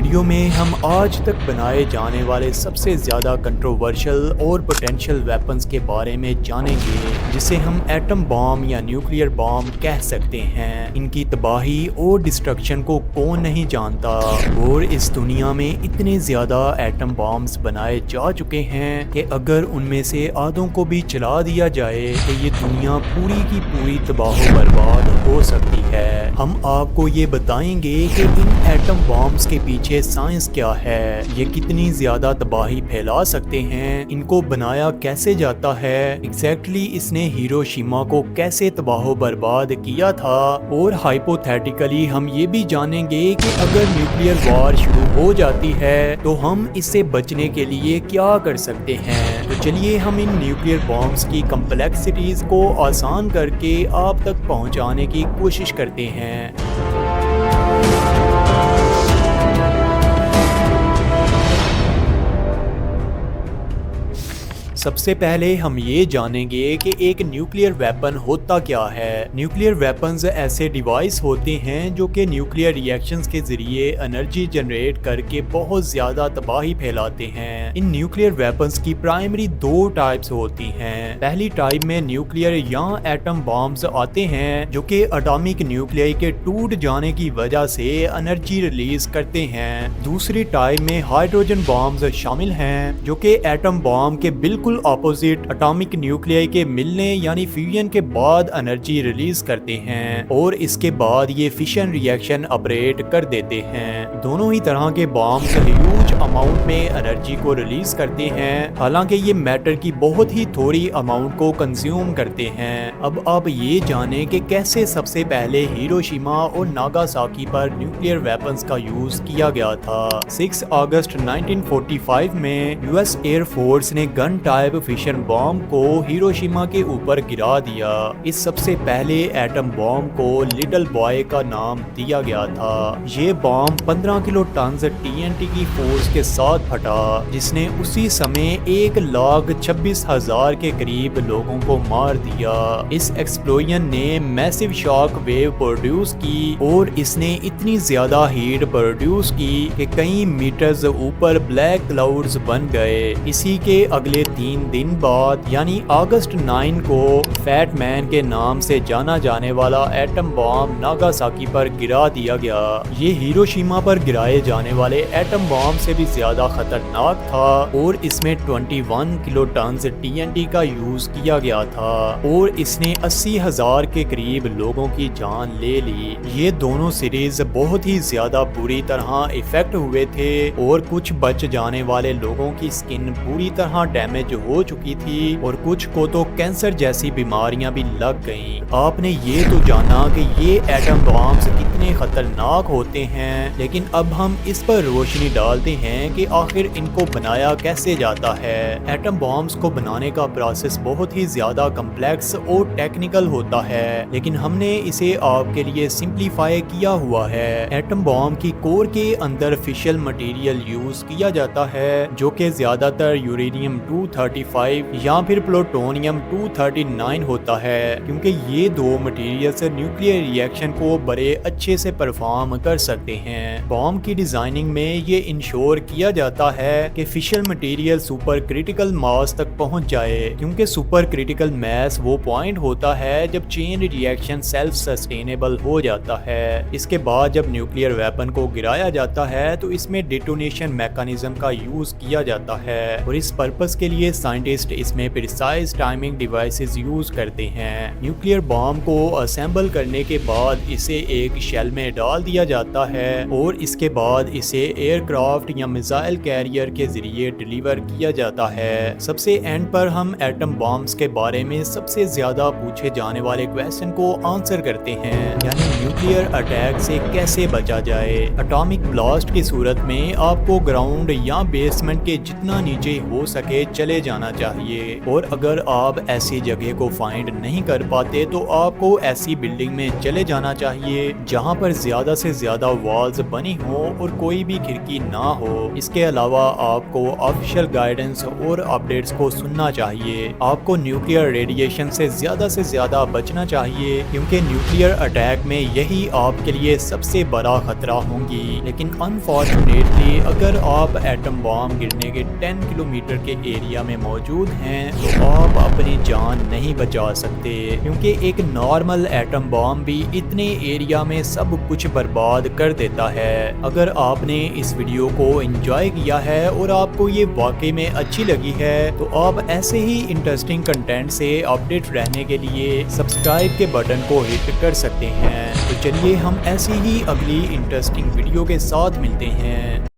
Video میں ہم آج تک بنائے جانے والے سب سے زیادہ کنٹروورشل اور پوٹینشیل ویپنز کے بارے میں جانیں گے، جسے ہم ایٹم بام یا نیوکلیئر بام کہہ سکتے ہیں۔ ان کی تباہی اور ڈسٹرکشن کو کون نہیں جانتا، اور اس دنیا میں اتنے زیادہ ایٹم بامز بنائے جا چکے ہیں کہ اگر ان میں سے آدھوں کو بھی چلا دیا جائے تو یہ دنیا پوری کی پوری تباہ و برباد ہو سکتی ہے۔ ہم آپ کو یہ بتائیں گے کہ ان ایٹم بامز کے پیچھے سائنس کیا ہے، یہ کتنی زیادہ تباہی پھیلا سکتے ہیں، ان کو بنایا کیسے جاتا ہے، ایگزیکٹلی اس نے ہیروشیما کو کیسے تباہ و برباد کیا تھا، اور ہائپوتھیٹیکلی ہم یہ بھی جانیں گے کہ اگر نیوکلیئر وار شروع ہو جاتی ہے تو ہم اس سے بچنے کے لیے کیا کر سکتے ہیں۔ تو چلیے ہم ان نیوکلیئر بامز کی کمپلیکسٹیز کو آسان کر کے آپ تک پہنچانے کی کوشش کرتے ہیں۔ سب سے پہلے ہم یہ جانیں گے کہ ایک نیوکلیئر ویپن ہوتا کیا ہے۔ نیوکلیئر ویپنز ایسے ڈیوائس ہوتے ہیں جو کہ نیوکلیئر ری ایکشنز کے ذریعے انرجی جنریٹ کر کے بہت زیادہ تباہی پھیلاتے ہیں۔ ان نیوکلیئر ویپنز کی پرائمری دو ٹائپس ہوتی ہیں۔ پہلی ٹائپ میں نیوکلیئر یا ایٹم بامز آتے ہیں جو کہ اٹامک نیوکلیائی کے ٹوٹ جانے کی وجہ سے انرجی ریلیز کرتے ہیں۔ دوسری ٹائپ میں ہائیڈروجن بامز شامل ہیں جو کہ ایٹم بام کے بالکل اپوزٹ اٹامک نیوکلیائی کے ملنے یعنی فیوژن کے بعد انرجی ریلیز کرتے ہیں، اور اس کے بعد یہ فیشن ری ایکشن آپریٹ کر دیتے ہیں۔ دونوں ہی طرح کے بامز ہیوج اماؤنٹ میں انرجی کو ریلیز کرتے ہیں، حالانکہ یہ میٹر کی بہت ہی تھوڑی اماؤنٹ کو کنزیوم کرتے ہیں۔ اب آپ یہ جانیں کہ کیسے سب سے پہلے ہیروشیما اور ناگاساکی پر نیوکلیئر ویپنز کا یوز کیا گیا تھا۔ 6 اگست 1945 میں یو ایس ایئر فورس نے گن ٹائپ فیشن بام کو ہیروشیما کے اوپر گرا دیا۔ اس سب سے پہلے ایٹم بام کو لٹل بوائے کا نام دیا گیا تھا۔ یہ بام 15 کلو ٹنز ٹی این ٹی کی فورس کے ساتھ پھٹا، جس نے اسی سمے 1,26,000 کے قریب لوگوں کو مار دیا۔ اس ایکسپلوژن نے میسو شاک ویو پروڈیوس کی، اور اس نے اتنی زیادہ ہیٹ پروڈیوس کی کہ کئی میٹرز اوپر بلیک کلاؤڈز بن گئے۔ اسی کے اگلے 3 دن بعد یعنی اگست 9 کو فیٹ مین کے نام سے جانا جانے والا ایٹم بام ناگاساکی پر گرا دیا گیا۔ یہ ہیروشیما پر گرائے جانے والے ایٹم بام سے بھی زیادہ خطرناک تھا، اور اس میں 21 کلو ٹنز ٹی این ٹی کا یوز کیا گیا تھا، اور اس نے 80,000 کے قریب لوگوں کی جان لے لی۔ یہ دونوں سیریز بہت ہی زیادہ بری طرح افیکٹ ہوئے تھے، اور کچھ بچ جانے والے لوگوں کی سکن پوری طرح ڈیمیج ہو چکی تھی، اور کچھ کو تو کینسر جیسی بیماریاں بھی لگ گئیں۔ آپ نے یہ تو جانا کہ یہ ایٹم بامز کتنے خطرناک ہوتے ہیں، لیکن اب ہم اس پر روشنی ڈالتے ہیں کہ آخر ان کو بنایا کیسے جاتا ہے۔ ایٹم بامز کو بنانے کا پروسیس بہت ہی زیادہ کمپلیکس اور ٹیکنیکل ہوتا ہے، لیکن ہم نے اسے آپ کے لیے سمپلیفائی کیا ہوا ہے۔ ایٹم بام کی کور کے اندر فیشل مٹیریل یوز کیا جاتا ہے جو کہ زیادہ تر یورینیم 235 یا پھر پلوٹونیم 239 ہوتا ہے، کیونکہ یہ دو مٹیریلز نیوکلیئر ری ایکشن کو بڑے اچھے سے پرفارم کر سکتے ہیں۔ بام کی ڈیزائننگ میں یہ انشور کیا جاتا ہے کہ فیشل مٹیریل سپر کریٹیکل ماس تک پہنچ جائے، کیونکہ سپر کریٹیکل میس وہ پوائنٹ ہوتا ہے جب چین ری ایکشن سیلف سسٹینیبل ہو جاتا ہے۔ اس کے بعد جب نیوکلیئر ویپن کو گرایا جاتا ہے تو اس میں ڈیٹونیشن میکانزم کا یوز کیا جاتا ہے، اور اس پرپس کے لیے سائنٹسٹ اس میں پریسائز ٹائمنگ ڈیوائسز یوز کرتے ہیں۔ نیوکلیئر بام کو اسمبل کرنے کے بعد اسے ایک شیل میں ڈال دیا جاتا ہے، اور اس کے بعد اسے ایئر کرافٹ یا میزائل کیریئر کے ذریعے ڈیلیور کیا جاتا ہے۔ سب سے اینڈ پر ہم ایٹم بامز کے بارے میں سب سے زیادہ پوچھے جانے والے کویسچن کو آنسر کرتے ہیں، یعنی نیوکلیئر اٹیک سے کیسے بچا جائے۔ اٹامک بلاسٹ کی صورت میں آپ کو گراؤنڈ یا بیسمنٹ کے جتنا نیچے ہو سکے چلے جانا چاہیے، اور اگر آپ ایسی جگہ کو فائنڈ نہیں کر پاتے تو آپ کو ایسی بلڈنگ میں چلے جانا چاہیے جہاں پر زیادہ سے زیادہ والز بنی ہوں اور کوئی بھی کھڑکی نہ ہو۔ اس کے علاوہ آپ کو آفیشیل گائیڈنس اور اپڈیٹس کو سننا چاہیے۔ آپ کو نیوکلیئر ریڈیشن سے زیادہ بچنا چاہیے، کیونکہ نیوکلیئر اٹیک میں یہی آپ کے لیے سب سے بڑا خطرہ ہوں گی۔ لیکن انفارچونیٹلی اگر آپ ایٹم بام گرنے کے 10 کلومیٹر کے ایریا میں موجود ہیں تو آپ اپنی جان نہیں بچا سکتے، کیونکہ ایک نارمل ایٹم بام بھی اتنے ایریا میں سب کچھ برباد کر دیتا ہے۔ اگر آپ نے اس ویڈیو کو انجوائے کیا ہے اور آپ کو یہ واقعی میں اچھی لگی ہے تو آپ ایسے ہی انٹرسٹنگ کنٹینٹ سے اپڈیٹ رہنے کے لیے سبسکرائب کے بٹن کو ہٹ کر سکتے ہیں۔ تو چلیے ہم ایسی ہی اگلی انٹرسٹنگ ویڈیو کے ساتھ ملتے ہیں۔